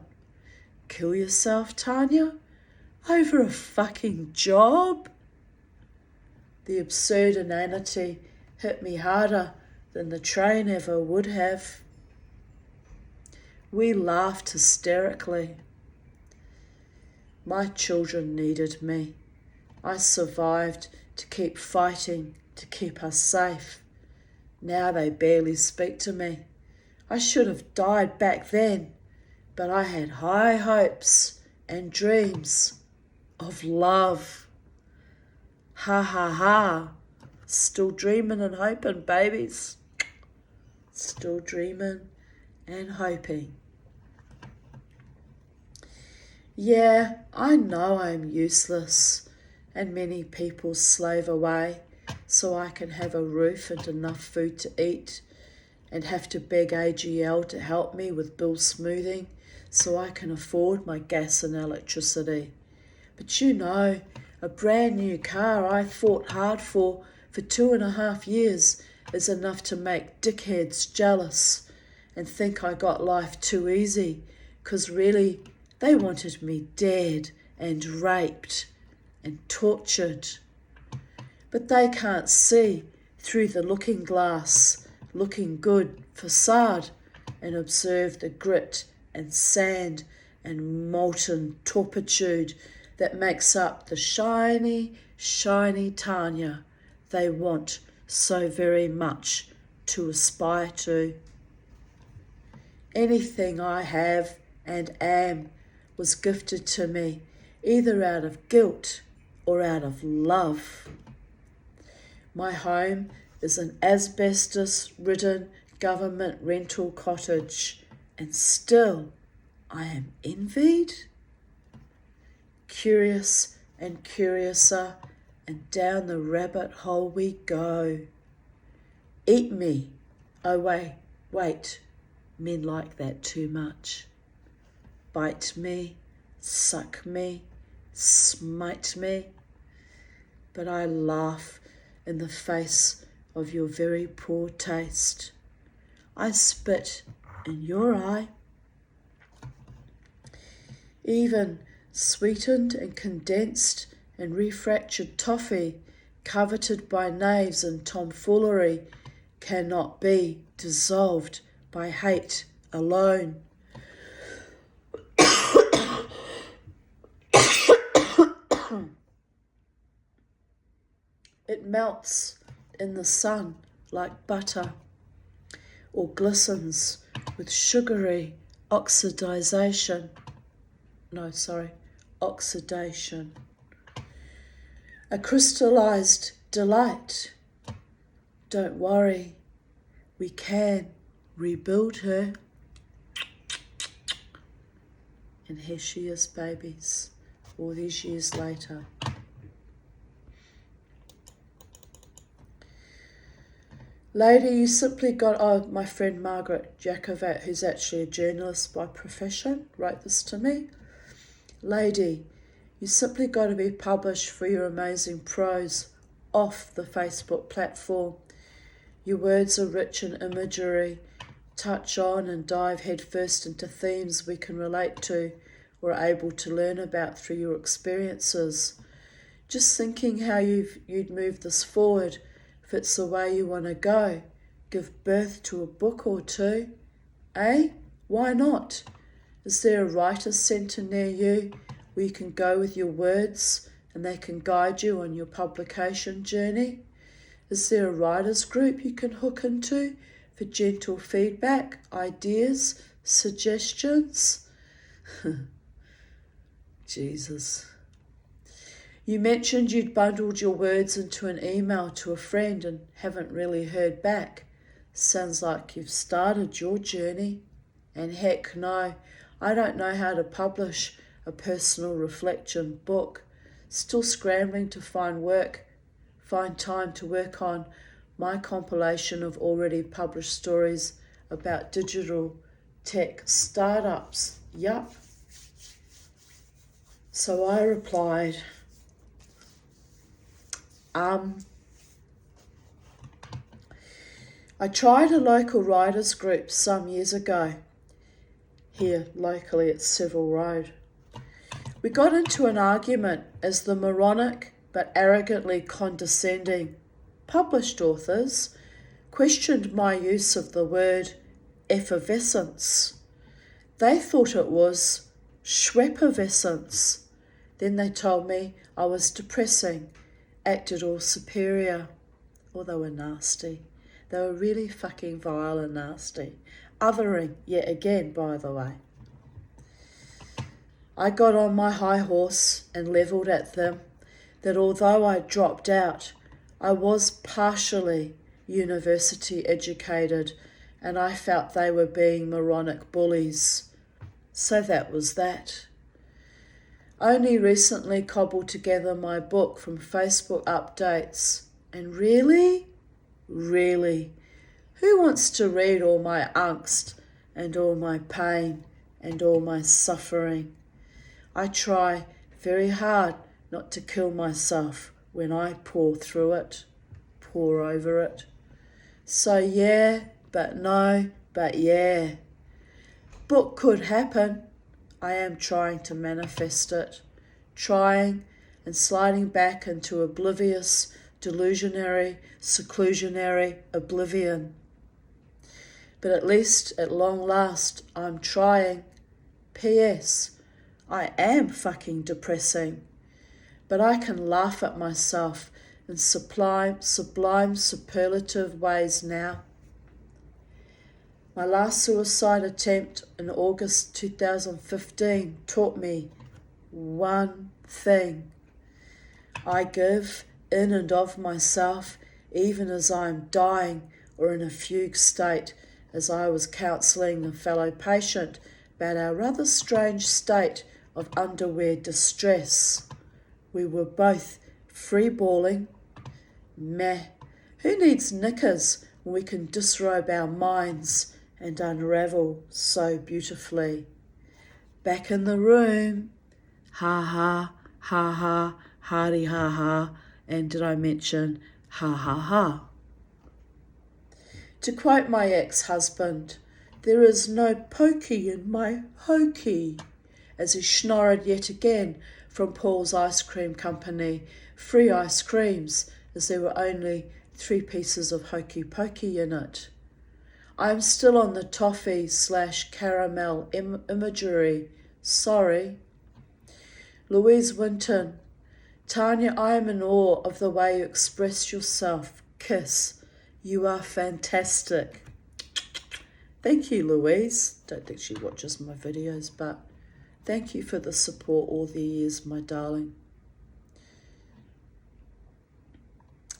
Kill yourself, Tanya? Over a fucking job? The absurd inanity hit me harder than the train ever would have. We laughed hysterically. My children needed me. I survived to keep fighting, to keep us safe. Now they barely speak to me. I should have died back then, but I had high hopes and dreams of love. Ha ha ha. Still dreaming and hoping, babies. Still dreaming and hoping. Yeah, I know I'm useless and many people slave away so I can have a roof and enough food to eat and have to beg AGL to help me with bill smoothing so I can afford my gas and electricity. But you know, a brand new car I fought hard for 2.5 years is enough to make dickheads jealous and think I got life too easy, 'cause really they wanted me dead and raped and tortured. But they can't see through the looking glass, looking good facade and observe the grit and sand and molten turpitude that makes up the shiny, shiny Tanya they want so very much to aspire to. Anything I have and am was gifted to me either out of guilt or out of love. My home is an asbestos-ridden government rental cottage, and still I am envied? Curious and curiouser, and down the rabbit hole we go. Eat me. Oh, wait, men like that too much. Bite me, suck me, smite me. But I laugh in the face of your very poor taste. I spit in your eye. Even sweetened and condensed and refractured toffee, coveted by knaves and tomfoolery, cannot be dissolved by hate alone. It melts in the sun like butter, or glistens with sugary oxidation. A crystallized delight. Don't worry, we can rebuild her. And here she is, babies, all these years later. Lady, you simply got, my friend Margaret Jacovat, who's actually a journalist by profession, wrote this to me. Lady, you simply got to be published for your amazing prose. off the Facebook platform. Your words are rich in imagery, touch on and dive headfirst into themes we can relate to or are able to learn about through your experiences. Just thinking how you'd move this forward, if it's the way you want to go, give birth to a book or two. Eh? Why not? Is there a writer's centre near you where you can go with your words and they can guide you on your publication journey? Is there a writers group you can hook into for gentle feedback, ideas, suggestions? Jesus. You mentioned you'd bundled your words into an email to a friend and haven't really heard back. Sounds like you've started your journey. And heck no, I don't know how to publish a personal reflection book. Still scrambling to find time to work on my compilation of already published stories about digital tech startups. Yup. So I replied, I tried a local writers group some years ago, here locally at Civil Road. We got into an argument as the moronic but arrogantly condescending published authors questioned my use of the word effervescence. They thought it was schweppervescence. Then they told me I was depressing, acted all superior. Oh, they were nasty. They were really fucking vile and nasty. Othering, yet again, by the way. I got on my high horse and levelled at them that although I dropped out, I was partially university educated and I felt they were being moronic bullies. So that was that. Only recently cobbled together my book from Facebook updates. And really, who wants to read all my angst and all my pain and all my suffering? I try very hard not to kill myself when I pour through it, pour over it. So yeah, but no, but yeah. Book could happen. I am trying to manifest it, trying and sliding back into oblivious, delusionary, seclusionary oblivion. But at least, at long last, I'm trying. P.S. I am fucking depressing. But I can laugh at myself in sublime, superlative ways now. My last suicide attempt in August 2015 taught me one thing. I give in and of myself even as I am dying or in a fugue state, as I was counselling a fellow patient about our rather strange state of underwear distress. We were both freeballing. Meh, who needs knickers when we can disrobe our minds and unravel so beautifully? Back in the room, ha ha, ha ha, hardy ha ha, and did I mention ha ha ha? To quote my ex-husband, there is no pokey in my hokey, as he schnorred yet again from Paul's Ice Cream Company, free ice creams, as there were only 3 pieces of hokey pokey in it. I am still on the toffee/caramel imagery. Sorry. Louise Winton. Tanya, I am in awe of the way you express yourself. Kiss. You are fantastic. Thank you, Louise. Don't think she watches my videos, but thank you for the support all the years, my darling.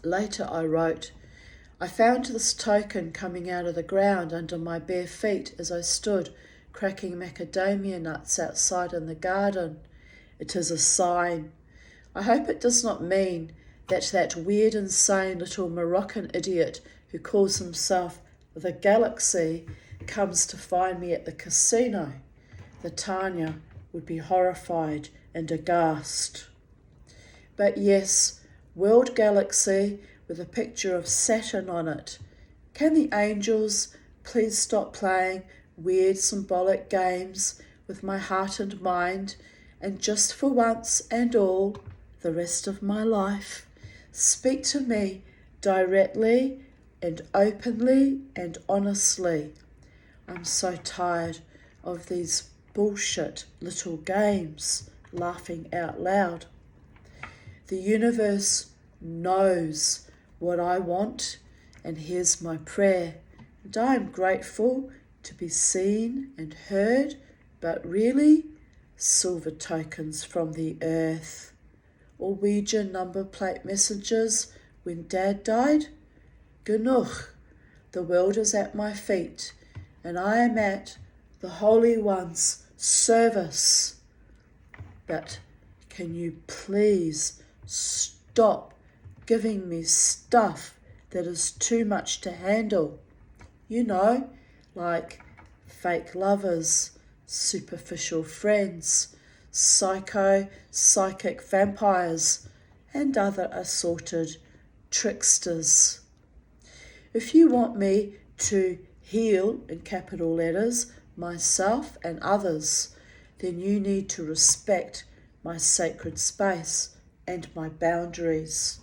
Later I wrote, I found this token coming out of the ground under my bare feet as I stood cracking macadamia nuts outside in the garden. It is a sign. I hope it does not mean that weird, insane little Moroccan idiot who calls himself the Galaxy comes to find me at the casino. The Tanya would be horrified and aghast. But yes, world galaxy with a picture of Saturn on it. Can the angels please stop playing weird symbolic games with my heart and mind, and just for once and all, the rest of my life, speak to me directly and openly and honestly. I'm so tired of these bullshit little games, laughing out loud. The universe knows what I want, and here's my prayer. And I am grateful to be seen and heard, but really, silver tokens from the earth. Or Ouija number plate messages when Dad died? Genug, the world is at my feet, and I am at the Holy One's service. But can you please stop giving me stuff that is too much to handle? You know, like fake lovers, superficial friends, psychic vampires, and other assorted tricksters. If you want me to heal, in capital letters, myself and others, then you need to respect my sacred space and my boundaries.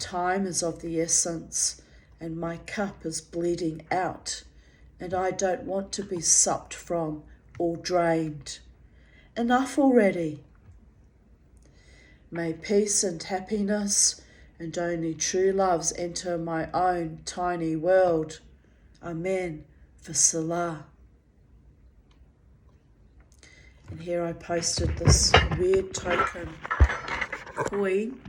Time is of the essence, and my cup is bleeding out, and I don't want to be supped from or drained. Enough already. May peace and happiness and only true loves enter my own tiny world. Amen. V'salah. And here I posted this weird token coin